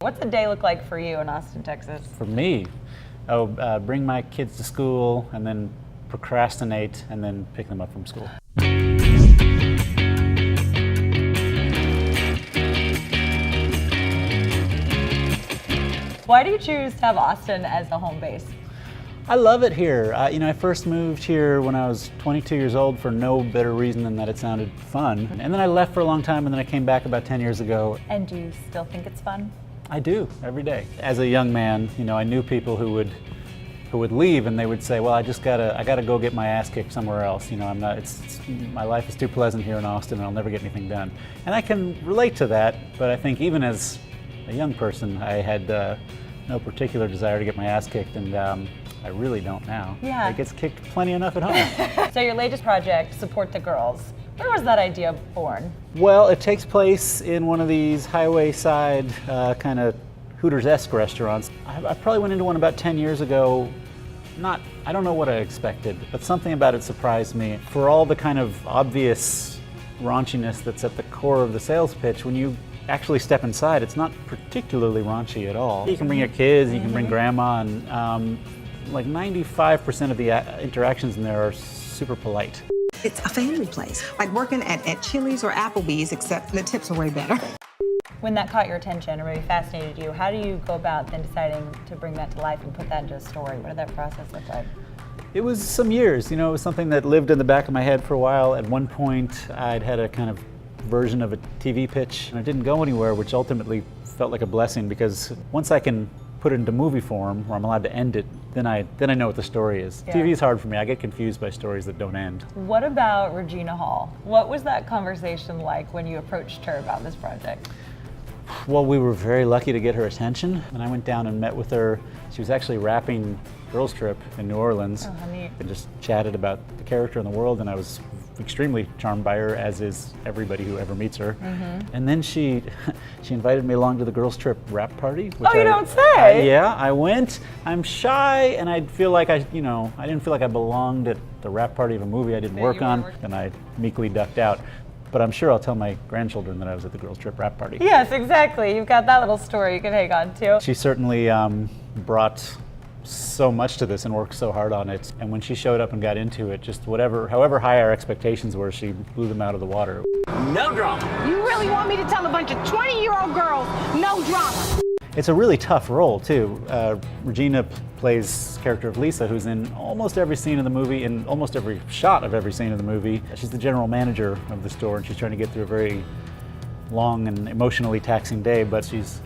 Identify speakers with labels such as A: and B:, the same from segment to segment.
A: What's a day look like for you in Austin, Texas?
B: For me, bring my kids to school and then procrastinate and then pick them up from school.
A: Why do you choose to have Austin as the home base?
B: I love it here. I first moved here when I was 22 years old for no better reason than that it sounded fun. And then I left for a long time and then I came back about 10 years ago.
A: And do you still think it's fun?
B: I do, every day. As a young man, I knew people who would leave and they would say, well, I gotta go get my ass kicked somewhere else. My life is too pleasant here in Austin and I'll never get anything done. And I can relate to that, but I think even as a young person, I had no particular desire to get my ass kicked, and I really don't now.
A: Yeah.
B: It gets kicked plenty enough at home.
A: So your latest project, Support the Girls, where was that idea born?
B: Well, it takes place in one of these highway side kind of Hooters-esque restaurants. I probably went into one about 10 years ago. I don't know what I expected, but something about it surprised me. For all the kind of obvious raunchiness that's at the core of the sales pitch, when you actually step inside, it's not particularly raunchy at all. You can bring your kids, you can bring grandma, and like 95% of the interactions in there are super polite.
C: It's a family place, like working at Chili's or Applebee's, except the tips are way better.
A: When that caught your attention or really fascinated you, how do you go about then deciding to bring that to life and put that into a story? What did that process look like?
B: It was some years, it was something that lived in the back of my head for a while. At one point, I'd had a kind of version of a TV pitch, and it didn't go anywhere, which ultimately felt like a blessing, because once I can put it into movie form, where I'm allowed to end it, then I know what the story is.
A: Yeah.
B: TV is hard for me. I get confused by stories that don't end.
A: What about Regina Hall? What was that conversation like when you approached her about this project?
B: Well, we were very lucky to get her attention, and I went down and met with her. She was actually wrapping Girls Trip in New Orleans, and just chatted about the character in the world, and I was extremely charmed by her, as is everybody who ever meets her. And then she invited me along to the Girls Trip wrap party. Which
A: you don't say?
B: Yeah, I went. I'm shy, and I feel like I didn't feel like I belonged at the wrap party of a movie I didn't work on, and I meekly ducked out. But I'm sure I'll tell my grandchildren that I was at the Girls Trip wrap party.
A: Yes, exactly. You've got that little story you can hang on to.
B: She certainly brought so much to this and worked so hard on it. And when she showed up and got into it, just however high our expectations were, she blew them out of the water.
D: No drama.
E: You really want me to tell a bunch of 20-year-old girls no drama?
B: It's a really tough role, too. Regina plays the character of Lisa, who's in almost every scene of the movie, in almost every shot of every scene of the movie. She's the general manager of the store, and she's trying to get through a very long and emotionally taxing day, but she's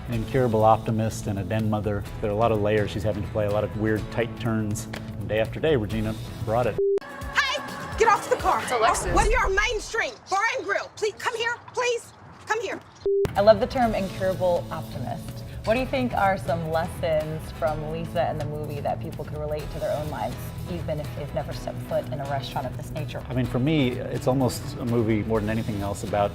B: an incurable optimist and a den mother. There are a lot of layers she's having to play, a lot of weird, tight turns. And day after day, Regina brought it.
C: Hey, get off the car.
E: It's Alexis.
C: When you're mainstream, bar and grill, please come here, please. Come here.
A: I love the term incurable optimist. What do you think are some lessons from Lisa and the movie that people could relate to their own lives, even if they've never stepped foot in a restaurant of this nature?
B: I mean, for me, it's almost a movie more than anything else about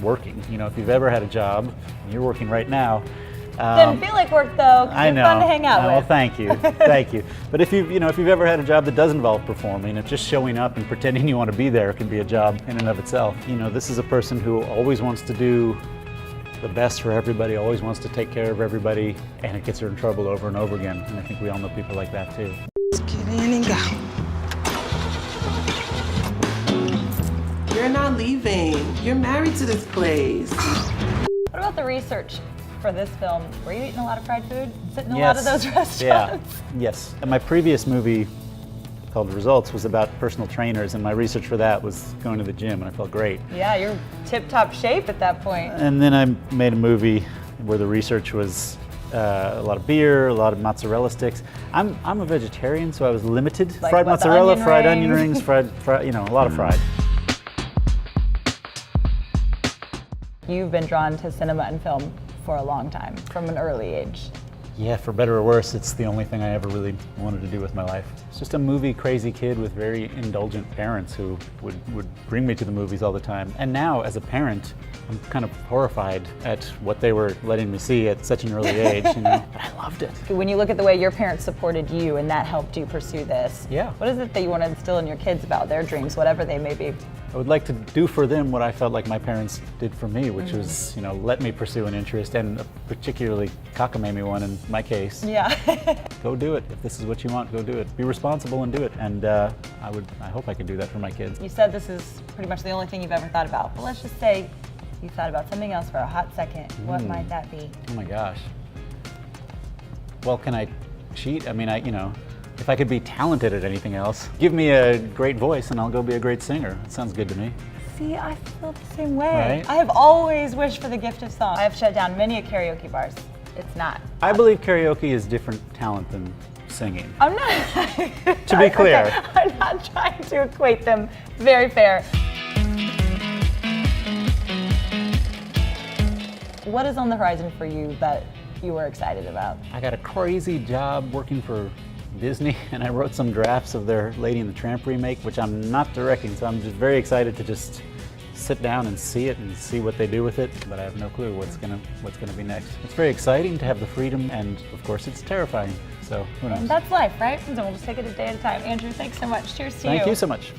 B: working. If you've ever had a job, and you're working right now.
A: Didn't feel like work though.
B: I know.
A: Fun to hang out with.
B: Well, thank you, thank you. But if you've ever had a job that does involve performing, if just showing up and pretending you want to be there can be a job in and of itself. This is a person who always wants to do the best for everybody, always wants to take care of everybody, and it gets her in trouble over and over again. And I think we all know people like that too.
C: Let's get in and go.
F: You're not leaving. You're married to this place.
A: What about the research for this film? Were you eating a lot of fried food? Sitting in a lot of those restaurants?
B: Yeah, yes. And my previous movie called Results was about personal trainers, and my research for that was going to the gym, and I felt great.
A: Yeah, you're tip-top shape at that point.
B: And then I made a movie where the research was a lot of beer, a lot of mozzarella sticks. I'm a vegetarian, so I was limited.
A: Like
B: fried
A: what,
B: mozzarella,
A: onion
B: fried
A: rings?
B: onion rings, fried, a lot of fried.
A: You've been drawn to cinema and film for a long time, from an early age.
B: Yeah, for better or worse, it's the only thing I ever really wanted to do with my life. It's just a movie crazy kid with very indulgent parents who would bring me to the movies all the time. And now, as a parent, I'm kind of horrified at what they were letting me see at such an early age, you know. But I loved it.
A: When you look at the way your parents supported you and that helped you pursue this,
B: Yeah.
A: what is it that you want to instill in your kids about their dreams, whatever they may be?
B: I would like to do for them what I felt like my parents did for me, which was, you know, let me pursue an interest, and a particularly cockamamie one in my case.
A: Yeah.
B: Go do it. If this is what you want, go do it. Be responsible and do it. And I hope I could do that for my kids.
A: You said this is pretty much the only thing you've ever thought about, but let's just say you thought about something else for a hot second. What might that be?
B: Oh my gosh. Well, can I cheat? I mean, you know, if I could be talented at anything else, give me a great voice and I'll go be a great singer. That sounds good to me.
A: See, I feel the same way.
B: Right?
A: I have always wished for the gift of song. I have shut down many karaoke bars. It's not.
B: I believe karaoke is different talent than singing.
A: I'm not.
B: To be clear.
A: Okay, I'm not trying to equate them. Very fair. What is on the horizon for you that you were excited about?
B: I got a crazy job working for Disney, and I wrote some drafts of their Lady and the Tramp remake, which I'm not directing, so I'm just very excited to just sit down and see it and see what they do with it, but I have no clue what's gonna be next. It's very exciting to have the freedom, and of course it's terrifying, so who knows.
A: And that's life, right? So we'll just take it a day at a time. Andrew, thanks so much. Cheers to you.
B: Thank you so much.